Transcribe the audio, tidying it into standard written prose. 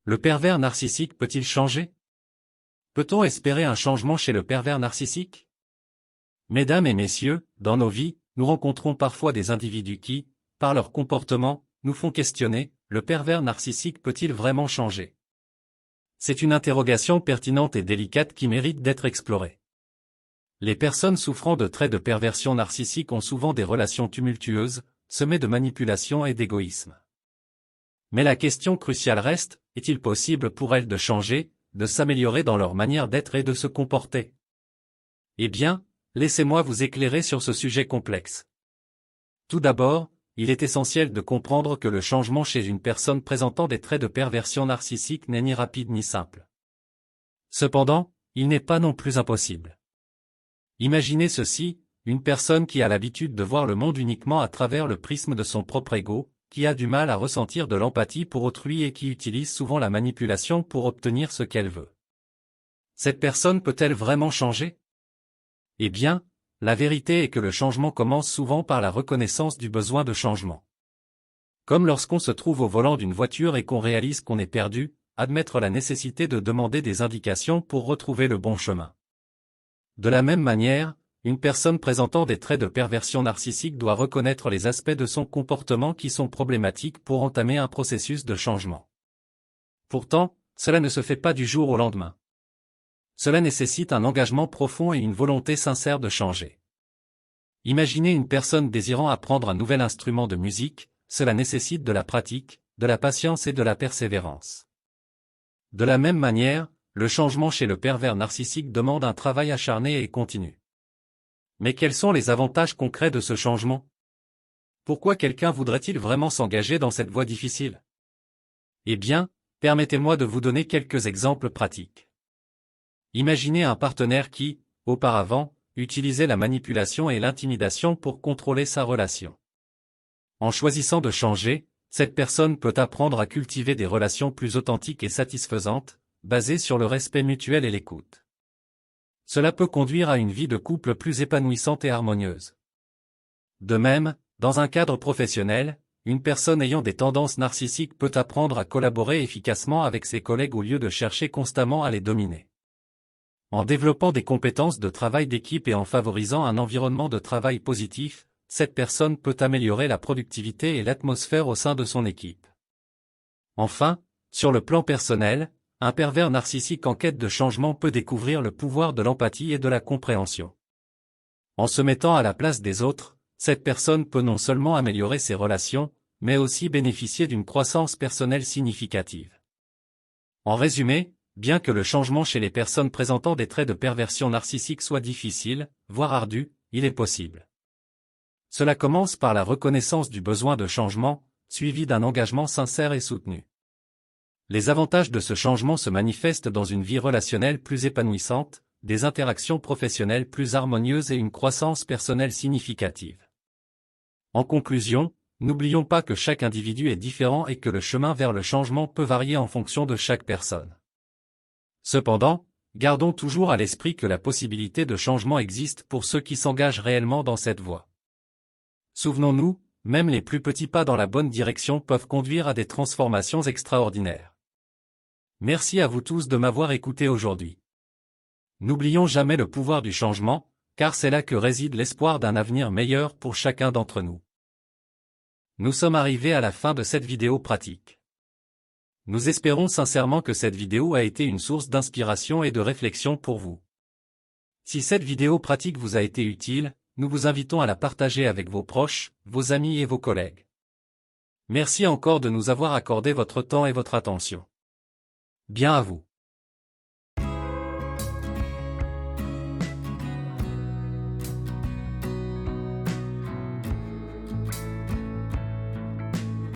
Le pervers narcissique peut-il changer? Peut-on espérer un changement chez le pervers narcissique? Mesdames et messieurs, dans nos vies, nous rencontrons parfois des individus qui, par leur comportement, nous font questionner, le pervers narcissique peut-il vraiment changer? C'est une interrogation pertinente et délicate qui mérite d'être explorée. Les personnes souffrant de traits de perversion narcissique ont souvent des relations tumultueuses, semées de manipulation et d'égoïsme. Mais la question cruciale reste, est-il possible pour elles de changer, de s'améliorer dans leur manière d'être et de se comporter? Eh bien, laissez-moi vous éclairer sur ce sujet complexe. Tout d'abord, il est essentiel de comprendre que le changement chez une personne présentant des traits de perversion narcissique n'est ni rapide ni simple. Cependant, il n'est pas non plus impossible. Imaginez ceci, une personne qui a l'habitude de voir le monde uniquement à travers le prisme de son propre ego, qui a du mal à ressentir de l'empathie pour autrui et qui utilise souvent la manipulation pour obtenir ce qu'elle veut. Cette personne peut-elle vraiment changer? Eh bien, la vérité est que le changement commence souvent par la reconnaissance du besoin de changement. Comme lorsqu'on se trouve au volant d'une voiture et qu'on réalise qu'on est perdu, admettre la nécessité de demander des indications pour retrouver le bon chemin. De la même manière, une personne présentant des traits de perversion narcissique doit reconnaître les aspects de son comportement qui sont problématiques pour entamer un processus de changement. Pourtant, cela ne se fait pas du jour au lendemain. Cela nécessite un engagement profond et une volonté sincère de changer. Imaginez une personne désirant apprendre un nouvel instrument de musique, cela nécessite de la pratique, de la patience et de la persévérance. De la même manière, le changement chez le pervers narcissique demande un travail acharné et continu. Mais quels sont les avantages concrets de ce changement? Pourquoi quelqu'un voudrait-il vraiment s'engager dans cette voie difficile? Eh bien, permettez-moi de vous donner quelques exemples pratiques. Imaginez un partenaire qui, auparavant, utilisait la manipulation et l'intimidation pour contrôler sa relation. En choisissant de changer, cette personne peut apprendre à cultiver des relations plus authentiques et satisfaisantes, basées sur le respect mutuel et l'écoute. Cela peut conduire à une vie de couple plus épanouissante et harmonieuse. De même, dans un cadre professionnel, une personne ayant des tendances narcissiques peut apprendre à collaborer efficacement avec ses collègues au lieu de chercher constamment à les dominer. En développant des compétences de travail d'équipe et en favorisant un environnement de travail positif, cette personne peut améliorer la productivité et l'atmosphère au sein de son équipe. Enfin, sur le plan personnel, un pervers narcissique en quête de changement peut découvrir le pouvoir de l'empathie et de la compréhension. En se mettant à la place des autres, cette personne peut non seulement améliorer ses relations, mais aussi bénéficier d'une croissance personnelle significative. En résumé, bien que le changement chez les personnes présentant des traits de perversion narcissique soit difficile, voire ardu, il est possible. Cela commence par la reconnaissance du besoin de changement, suivi d'un engagement sincère et soutenu. Les avantages de ce changement se manifestent dans une vie relationnelle plus épanouissante, des interactions professionnelles plus harmonieuses et une croissance personnelle significative. En conclusion, n'oublions pas que chaque individu est différent et que le chemin vers le changement peut varier en fonction de chaque personne. Cependant, gardons toujours à l'esprit que la possibilité de changement existe pour ceux qui s'engagent réellement dans cette voie. Souvenons-nous, même les plus petits pas dans la bonne direction peuvent conduire à des transformations extraordinaires. Merci à vous tous de m'avoir écouté aujourd'hui. N'oublions jamais le pouvoir du changement, car c'est là que réside l'espoir d'un avenir meilleur pour chacun d'entre nous. Nous sommes arrivés à la fin de cette vidéo pratique. Nous espérons sincèrement que cette vidéo a été une source d'inspiration et de réflexion pour vous. Si cette vidéo pratique vous a été utile, nous vous invitons à la partager avec vos proches, vos amis et vos collègues. Merci encore de nous avoir accordé votre temps et votre attention. Bien à vous.